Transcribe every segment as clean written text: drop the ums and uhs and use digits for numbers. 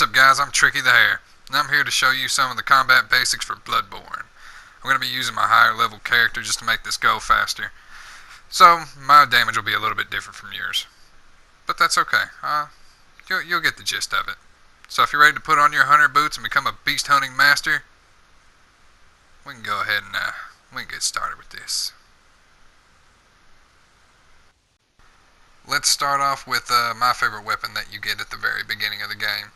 What's up guys, I'm Tricky the Hare, and I'm here to show you some of the combat basics for Bloodborne. I'm going to be using my higher level character just to make this go faster. So, my damage will be a little bit different from yours. But that's okay, you'll get the gist of it. So if you're ready to put on your hunter boots and become a beast hunting master, we can go ahead and we can get started with this. Let's start off with my favorite weapon that you get at the very beginning of the game.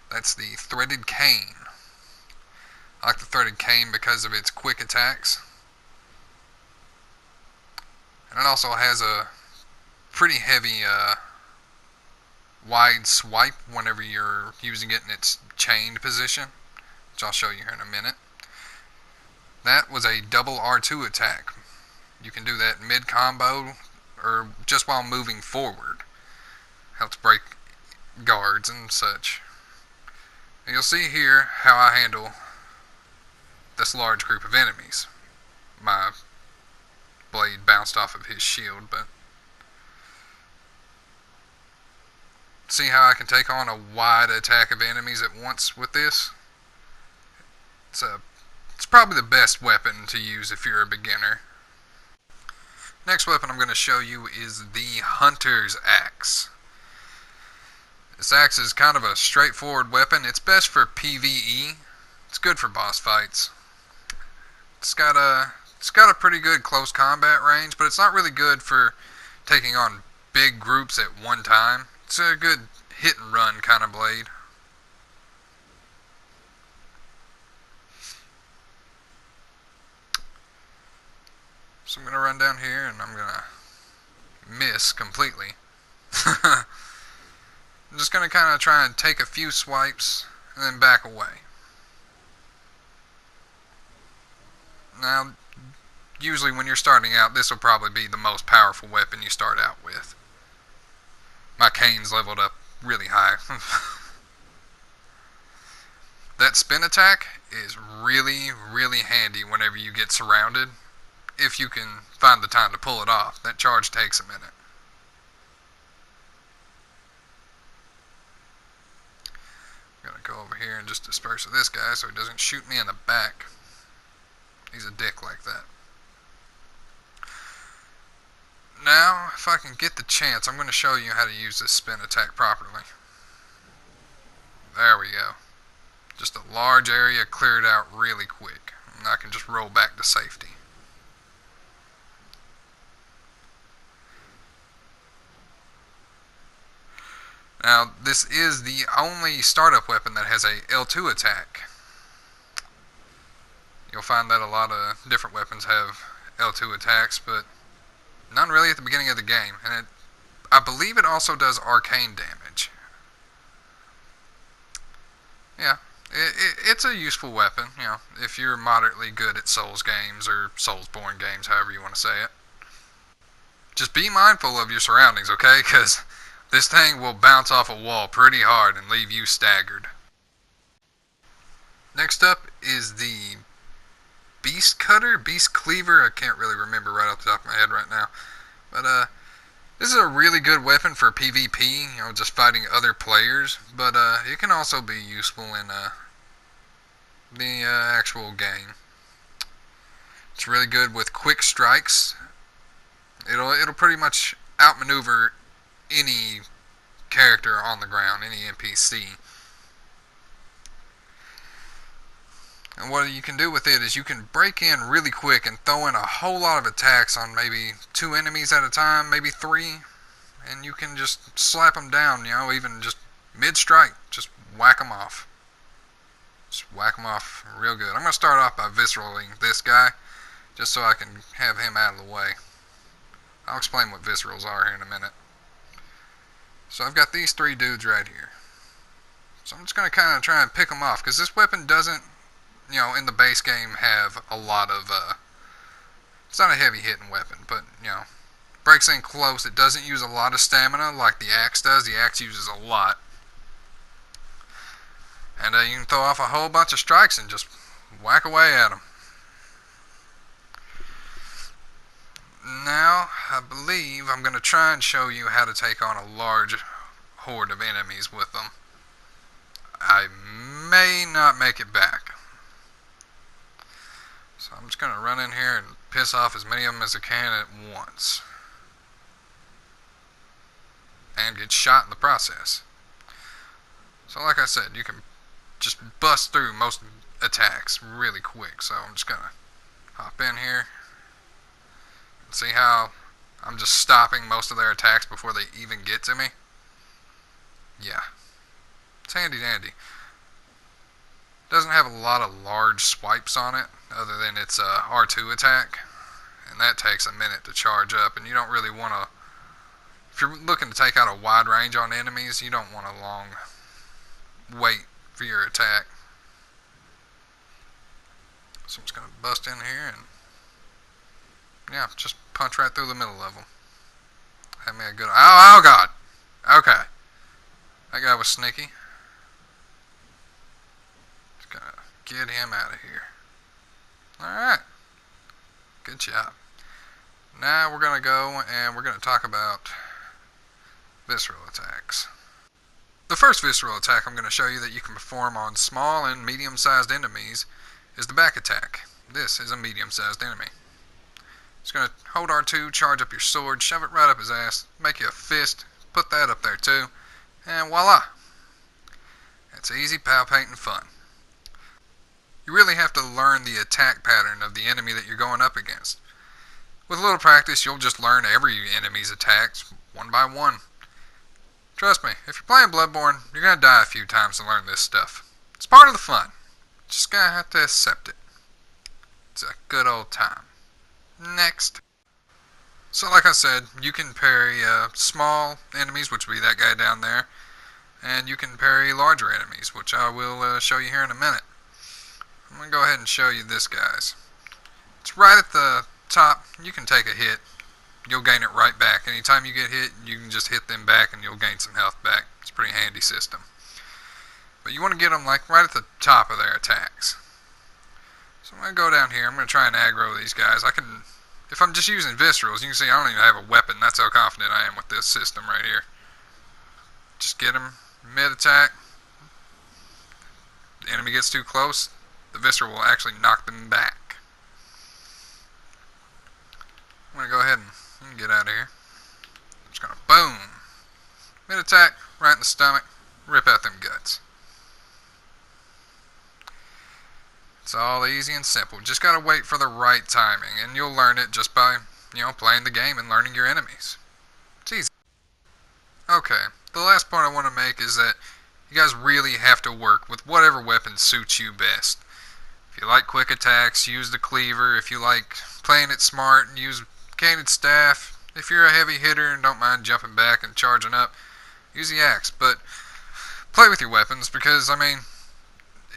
That's the threaded cane. I like the threaded cane because of its quick attacks. And it also has a pretty heavy wide swipe whenever you're using it in its chained position, which I'll show you here in a minute. That was a double R2 attack. You can do that mid-combo or just while moving forward. Helps break guards and such. And you'll see here how I handle this large group of enemies. My blade bounced off of his shield, but see how I can take on a wide attack of enemies at once with this? It's probably the best weapon to use if you're a beginner. Next weapon I'm going to show you is the Hunter's Axe. This axe is kind of a straightforward weapon. It's best for PvE. It's good for boss fights. It's got a pretty good close combat range, but it's not really good for taking on big groups at one time. It's a good hit and run kind of blade. So I'm going to run down here and I'm going to miss completely. I'm just going to kind of try and take a few swipes and then back away. Now, usually when you're starting out, this will probably be the most powerful weapon you start out with. My cane's leveled up really high. That spin attack is really, really handy whenever you get surrounded. If you can find the time to pull it off. That charge takes a minute. I'm going to go over here and just disperse with this guy so he doesn't shoot me in the back. He's a dick like that. Now, if I can get the chance, I'm going to show you how to use this spin attack properly. There we go. Just a large area cleared out really quick. And I can just roll back to safety. Now, this is the only startup weapon that has a L2 attack. You'll find that a lot of different weapons have L2 attacks, but none really at the beginning of the game. And I believe it also does arcane damage. Yeah, it's a useful weapon, you know, if you're moderately good at Souls games or Soulsborne games, however you want to say it. Just be mindful of your surroundings, okay? Because this thing will bounce off a wall pretty hard and leave you staggered. Next up is the Beast Cutter? Beast Cleaver? I can't really remember right off the top of my head right now. But this is a really good weapon for PvP, you know, just fighting other players. But it can also be useful in the actual game. It's really good with quick strikes. It'll pretty much outmaneuver any character on the ground, any NPC. And what you can do with it is you can break in really quick and throw in a whole lot of attacks on maybe 2 enemies at a time, maybe 3, and you can just slap them down, you know, even just mid-strike, just whack them off. Just whack them off real good. I'm going to start off by visceraling this guy, just so I can have him out of the way. I'll explain what viscerals are here in a minute. So I've got these 3 dudes right here. So I'm just going to kind of try and pick them off, because this weapon doesn't, you know, in the base game have a lot of, it's not a heavy hitting weapon, but, you know, breaks in close. It doesn't use a lot of stamina like the axe does. The axe uses a lot. And you can throw off a whole bunch of strikes and just whack away at them. Now, I believe I'm going to try and show you how to take on a large horde of enemies with them. I may not make it back. So I'm just going to run in here and piss off as many of them as I can at once. And get shot in the process. So like I said, you can just bust through most attacks really quick. So I'm just going to hop in here. And see how I'm just stopping most of their attacks before they even get to me? Yeah. It's handy dandy. Doesn't have a lot of large swipes on it, other than its R2 attack, and that takes a minute to charge up, and you don't really want to, if you're looking to take out a wide range on enemies, you don't want a long wait for your attack. So I'm just going to bust in here and, yeah, just punch right through the middle of them. Have me a good, oh god, okay, that guy was sneaky. Gonna get him out of here. Alright. Good job. Now we're gonna go and we're gonna talk about visceral attacks. The first visceral attack I'm gonna show you that you can perform on small and medium-sized enemies is the back attack. This is a medium-sized enemy. It's gonna hold R2, charge up your sword, shove it right up his ass, make you a fist, put that up there too, and voila! It's easy, palpating fun. You really have to learn the attack pattern of the enemy that you're going up against. With a little practice, you'll just learn every enemy's attacks, one by one. Trust me, if you're playing Bloodborne, you're going to die a few times to learn this stuff. It's part of the fun. Just going to have to accept it. It's a good old time. Next. So like I said, you can parry small enemies, which would be that guy down there, and you can parry larger enemies, which I will show you here in a minute. I'm going to go ahead and show you this, guys. It's right at the top. You can take a hit. You'll gain it right back. Anytime you get hit, you can just hit them back and you'll gain some health back. It's a pretty handy system. But you want to get them like right at the top of their attacks. So I'm going to go down here. I'm going to try and aggro these guys. I can, if I'm just using viscerals, you can see I don't even have a weapon. That's how confident I am with this system right here. Just get them mid-attack. The enemy gets too close, the visceral will actually knock them back. I'm going to go ahead and get out of here. I'm just going to boom. Mid-attack, right in the stomach, rip out them guts. It's all easy and simple. Just got to wait for the right timing, and you'll learn it just by, playing the game and learning your enemies. It's easy. Okay, the last point I want to make is that you guys really have to work with whatever weapon suits you best. If you like quick attacks, use the cleaver. If you like playing it smart, use canted staff. If you're a heavy hitter and don't mind jumping back and charging up, use the axe. But play with your weapons because,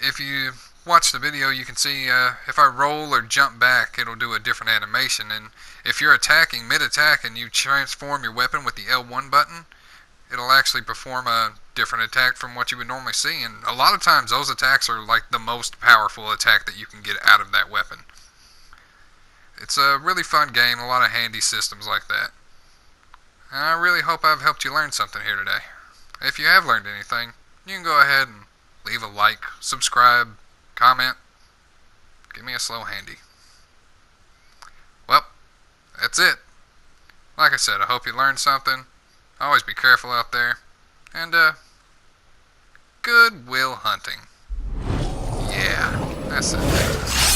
if you watch the video, you can see if I roll or jump back, it'll do a different animation. And if you're attacking mid-attack and you transform your weapon with the L1 button, it'll actually perform a different attack from what you would normally see, and a lot of times those attacks are like the most powerful attack that you can get out of that weapon. It's a really fun game, a lot of handy systems like that. And I really hope I've helped you learn something here today. If you have learned anything, you can go ahead and leave a like, subscribe, comment, give me a slow handy. Well, that's it. Like I said, I hope you learned something. Always be careful out there, and good will hunting. Yeah, that's it.